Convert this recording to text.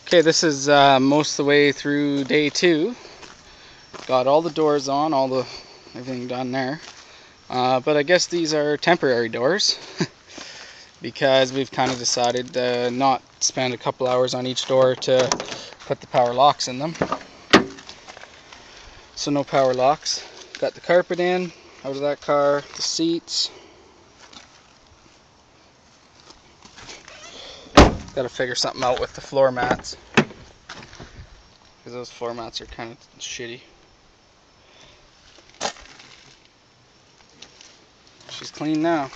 Okay, this is most of the way through day 2. Got all the doors on, everything done there. But I guess these are temporary doors because we've kind of decided to not spend a couple hours on each door to put the power locks in them. So no power locks. Got the carpet in, out of that car, the seats. Got to figure something out with the floor mats, because those floor mats are kind of shitty. She's clean now.